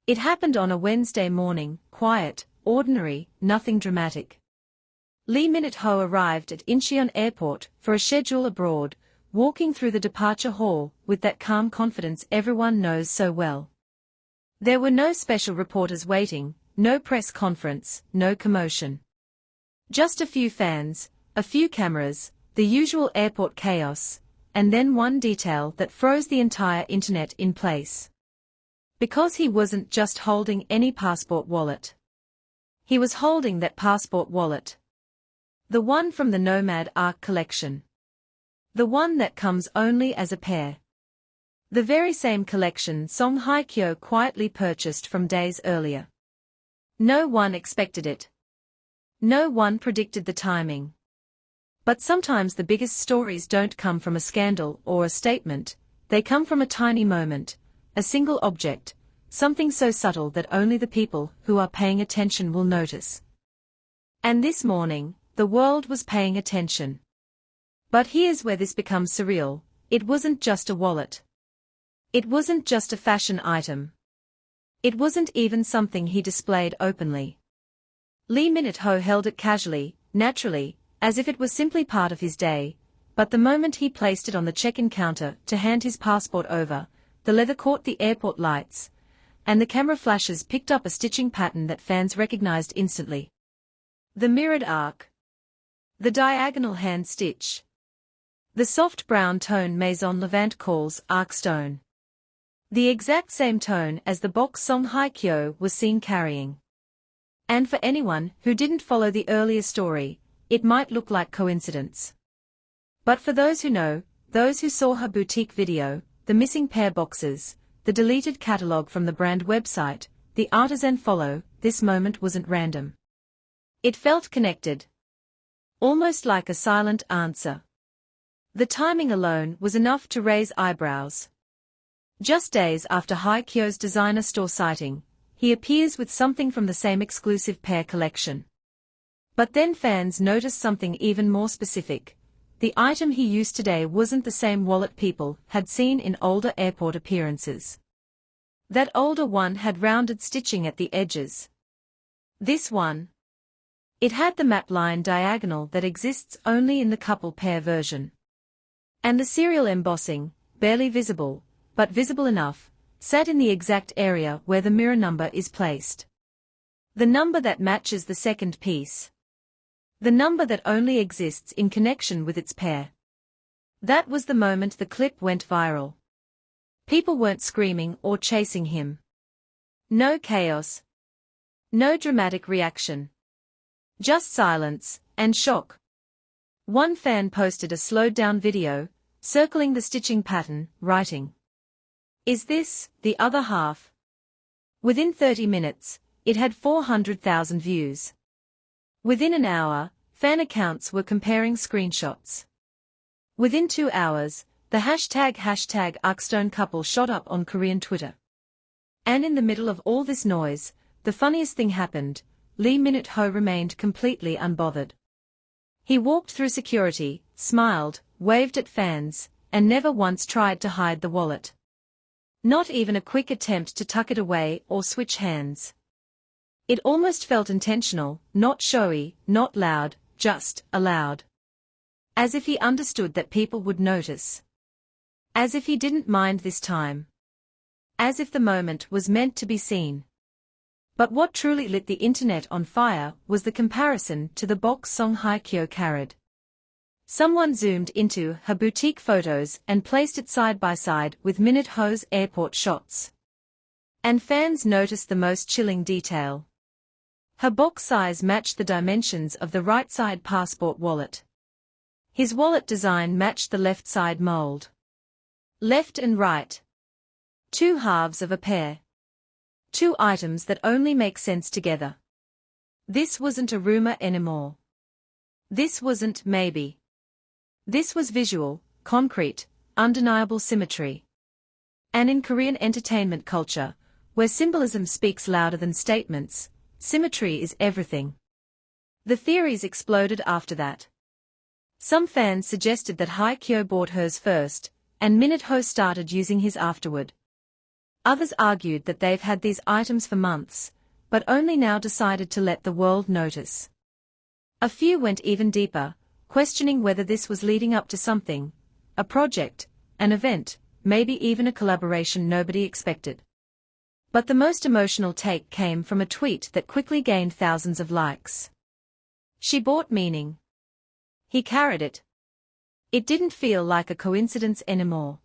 It happened on a Wednesday morning, quiet, ordinary, nothing dramatic. Lee Minute-ho arrived at Incheon Airport for a schedule abroad, walking through the departure hall with that calm confidence everyone knows so well. There were no special reporters waiting, no press conference, no commotion. Just a few fans, a few cameras, the usual airport chaos, and then one detail that froze the entire internet in place. Because he wasn't just holding any passport wallet. He was holding that passport wallet. The one from the Nomad Arc collection. The one that comes only as a pair. The very same collection Song Hye Kyo quietly purchased from days earlier. No one expected it. No one predicted the timing. But sometimes the biggest stories don't come from a scandal or a statement, they come from a tiny moment, a single object, something so subtle that only the people who are paying attention will notice. And this morning, the world was paying attention. But here's where this becomes surreal, it wasn't just a wallet. It wasn't just a fashion item. It wasn't even something he displayed openly. Lee Minute-ho held it casually, naturally, as if it was simply part of his day, but the moment he placed it on the check-in counter to hand his passport over, the leather caught the airport lights, and the camera flashes picked up a stitching pattern that fans recognized instantly. The mirrored arc. The diagonal hand stitch. The soft brown tone Maison Levant calls arc stone. The exact same tone as the box Song Hye Kyo was seen carrying. And for anyone who didn't follow the earlier story, it might look like coincidence. But for those who know, those who saw her boutique video, the missing pair boxes, the deleted catalog from the brand website, the artisan follow, this moment wasn't random. It felt connected. Almost like a silent answer. The timing alone was enough to raise eyebrows. Just days after Hye Kyo's designer store sighting, he appears with something from the same exclusive pair collection. But then fans noticed something even more specific. The item he used today wasn't the same wallet people had seen in older airport appearances. That older one had rounded stitching at the edges. This one. It had the matte line diagonal that exists only in the couple pair version. And the serial embossing, barely visible, but visible enough, sat in the exact area where the mirror number is placed. The number that matches the second piece. The number that only exists in connection with its pair. That was the moment the clip went viral. People weren't screaming or chasing him. No chaos. No dramatic reaction. Just silence and shock. One fan posted a slowed-down video, circling the stitching pattern, writing, "Is this the other half?" Within 30 minutes, it had 400,000 views. Within an hour, fan accounts were comparing screenshots. Within 2 hours, the hashtag #ArcStone couple shot up on Korean Twitter. And in the middle of all this noise, the funniest thing happened. Lee Minute-ho remained completely unbothered. He walked through security, smiled, waved at fans, and never once tried to hide the wallet. Not even a quick attempt to tuck it away or switch hands. It almost felt intentional, not showy, not loud, just allowed. As if he understood that people would notice. As if he didn't mind this time. As if the moment was meant to be seen. But what truly lit the internet on fire was the comparison to the box Song Hye Kyo carried. Someone zoomed into her boutique photos and placed it side by side with Minute-ho's airport shots. And fans noticed the most chilling detail. Her box size matched the dimensions of the right side passport wallet. His wallet design matched the left side mold. Left and right. Two halves of a pair. Two items that only make sense together. This wasn't a rumor anymore. This wasn't maybe. This was visual, concrete, undeniable symmetry. And in Korean entertainment culture, where symbolism speaks louder than statements, symmetry is everything. The theories exploded after that. Some fans suggested that Hye Kyo bought hers first, and Minute-ho started using his afterward. Others argued that they've had these items for months, but only now decided to let the world notice. A few went even deeper, questioning whether this was leading up to something, a project, an event, maybe even a collaboration nobody expected. But the most emotional take came from a tweet that quickly gained thousands of likes. She bought meaning. He carried it. It didn't feel like a coincidence anymore.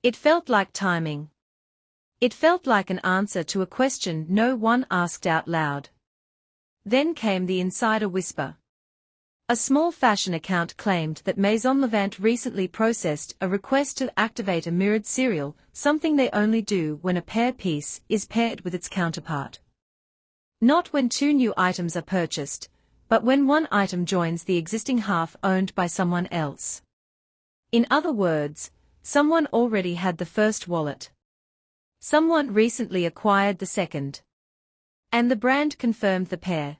It felt like timing. It felt like an answer to a question no one asked out loud. Then came the insider whisper. A small fashion account claimed that Maison Levant recently processed a request to activate a mirrored serial, something they only do when a pair piece is paired with its counterpart. Not when two new items are purchased, but when one item joins the existing half owned by someone else. In other words, someone already had the first wallet. Someone recently acquired the second. And the brand confirmed the pair.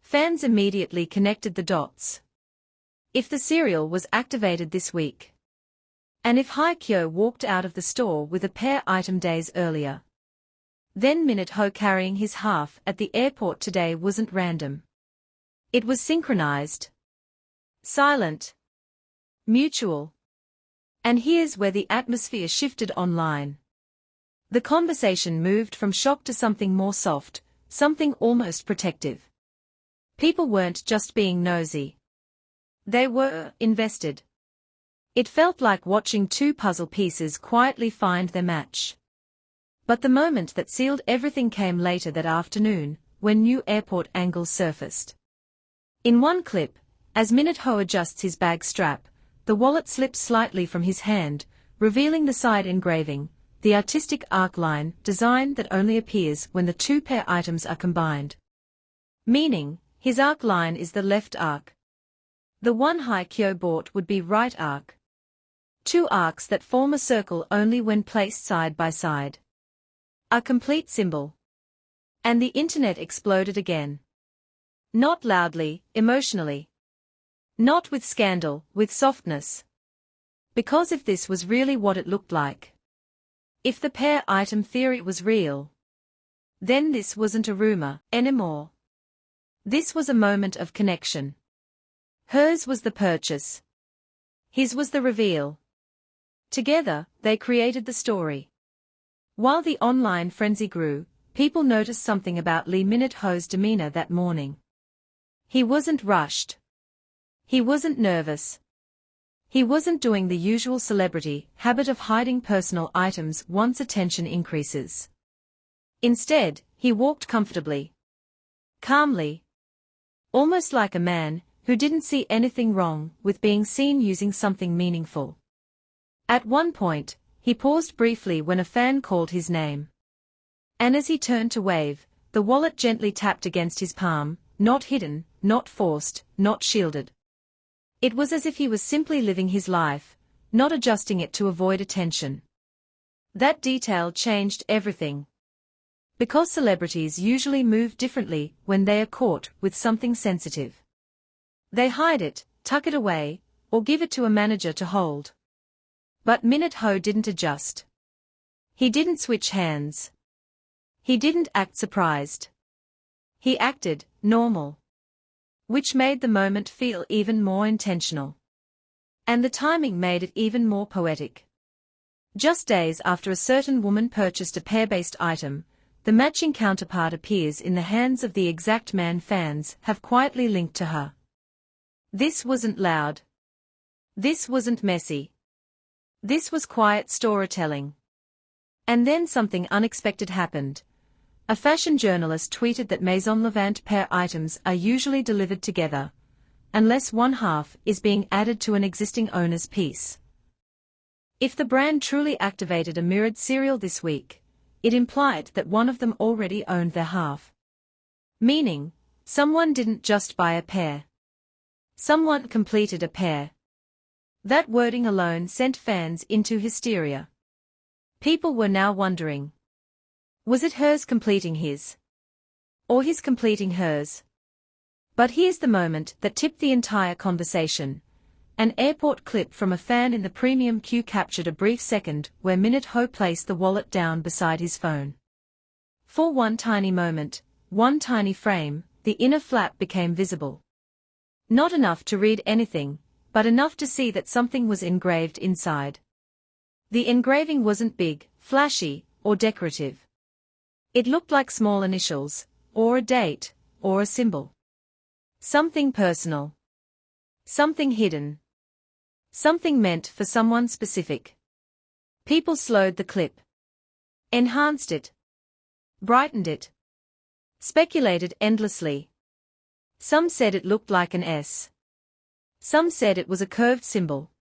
Fans immediately connected the dots. If the serial was activated this week. And if Hye Kyo walked out of the store with a pair item days earlier. Then Minute Ho carrying his half at the airport today wasn't random. It was synchronized. Silent. Mutual. And here's where the atmosphere shifted online. The conversation moved from shock to something more soft, something almost protective. People weren't just being nosy. They were invested. It felt like watching two puzzle pieces quietly find their match. But the moment that sealed everything came later that afternoon, when new airport angles surfaced. In one clip, as Minute Ho adjusts his bag strap, the wallet slips slightly from his hand, revealing the side engraving, the artistic arc line design that only appears when the two pair items are combined. Meaning, his arc line is the left arc. The one Hye Kyo bought would be right arc. Two arcs that form a circle only when placed side by side. A complete symbol. And the internet exploded again. Not loudly, emotionally. Not with scandal, with softness. Because if this was really what it looked like. If the pair item theory was real. Then this wasn't a rumor anymore. This was a moment of connection. Hers was the purchase. His was the reveal. Together, they created the story. While the online frenzy grew, people noticed something about Lee Minute Ho's demeanor that morning. He wasn't rushed. He wasn't nervous. He wasn't doing the usual celebrity habit of hiding personal items once attention increases. Instead, he walked comfortably. Calmly. Almost like a man who didn't see anything wrong with being seen using something meaningful. At one point, he paused briefly when a fan called his name. And as he turned to wave, the wallet gently tapped against his palm, not hidden, not forced, not shielded. It was as if he was simply living his life, not adjusting it to avoid attention. That detail changed everything. Because celebrities usually move differently when they are caught with something sensitive. They hide it, tuck it away, or give it to a manager to hold. But Minute Ho didn't adjust. He didn't switch hands. He didn't act surprised. He acted normal. Which made the moment feel even more intentional. And the timing made it even more poetic. Just days after a certain woman purchased a pair-based item, the matching counterpart appears in the hands of the exact man fans have quietly linked to her. This wasn't loud. This wasn't messy. This was quiet storytelling. And then something unexpected happened. A fashion journalist tweeted that Maison Levant pair items are usually delivered together, unless one half is being added to an existing owner's piece. If the brand truly activated a mirrored serial this week, it implied that one of them already owned their half. Meaning, someone didn't just buy a pair. Someone completed a pair. That wording alone sent fans into hysteria. People were now wondering. Was it hers completing his? Or his completing hers? But here's the moment that tipped the entire conversation. An airport clip from a fan in the premium queue captured a brief second where Minute Ho placed the wallet down beside his phone. For one tiny moment, one tiny frame, the inner flap became visible. Not enough to read anything, but enough to see that something was engraved inside. The engraving wasn't big, flashy, or decorative. It looked like small initials, or a date, or a symbol. Something personal. Something hidden. Something meant for someone specific. People slowed the clip. Enhanced it. Brightened it. Speculated endlessly. Some said it looked like an S. Some said it was a curved symbol.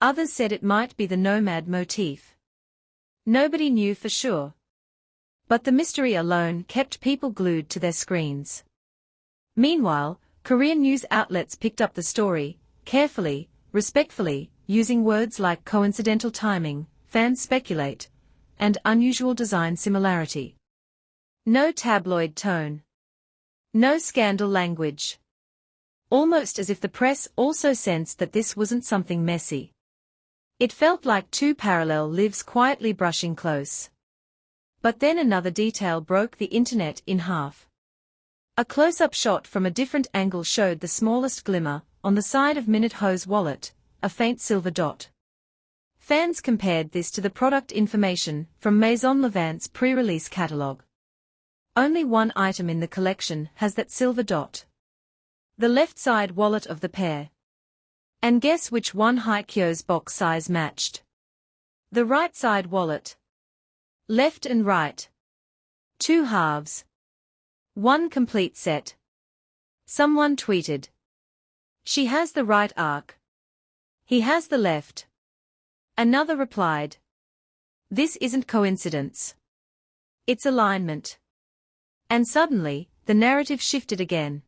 Others said it might be the nomad motif. Nobody knew for sure. But the mystery alone kept people glued to their screens. Meanwhile, Korean news outlets picked up the story, carefully, respectfully, using words like coincidental timing, fans speculate, and unusual design similarity. No tabloid tone. No scandal language. Almost as if the press also sensed that this wasn't something messy. It felt like two parallel lives quietly brushing close. But then another detail broke the internet in half. A close-up shot from a different angle showed the smallest glimmer, on the side of Minute Ho's wallet, a faint silver dot. Fans compared this to the product information from Maison Levant's pre-release catalogue. Only one item in the collection has that silver dot. The left side wallet of the pair. And guess which one Hye Kyo's box size matched? The right side wallet. Left and right. Two halves. One complete set. Someone tweeted. She has the right arc. He has the left. Another replied. This isn't coincidence. It's alignment. And suddenly, the narrative shifted again.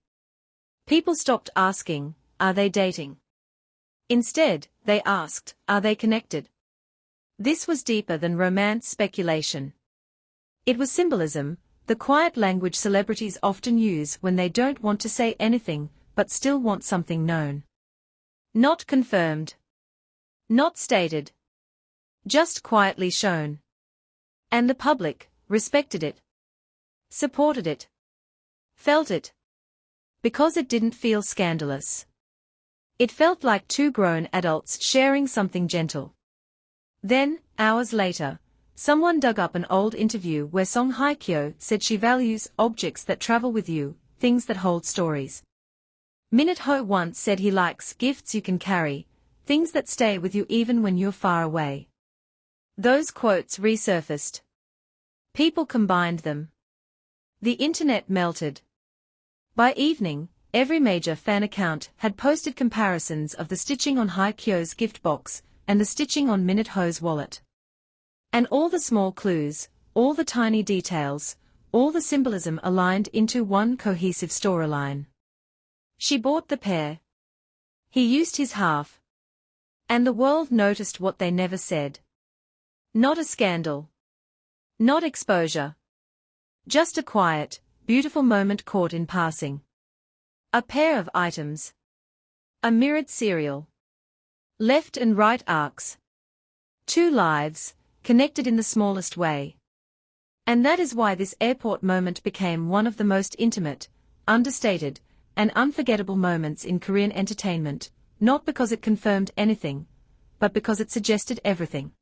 People stopped asking, are they dating? Instead, they asked, are they connected? This was deeper than romance speculation. It was symbolism, the quiet language celebrities often use when they don't want to say anything, but still want something known. Not confirmed. Not stated. Just quietly shown. And the public respected it. Supported it. Felt it. Because it didn't feel scandalous. It felt like two grown adults sharing something gentle. Then, hours later, someone dug up an old interview where Song Hye Kyo said she values objects that travel with you, things that hold stories. Minute Ho once said he likes gifts you can carry, things that stay with you even when you're far away. Those quotes resurfaced. People combined them. The internet melted. By evening, every major fan account had posted comparisons of the stitching on Hye Kyo's gift box and the stitching on Minute Ho's wallet. And all the small clues, all the tiny details, all the symbolism aligned into one cohesive storyline. She bought the pair. He used his half. And the world noticed what they never said. Not a scandal. Not exposure. Just a quiet, beautiful moment caught in passing. A pair of items. A mirrored serial. Left and right arcs. Two lives, connected in the smallest way. And that is why this airport moment became one of the most intimate, understated, and unforgettable moments in Korean entertainment, not because it confirmed anything, but because it suggested everything.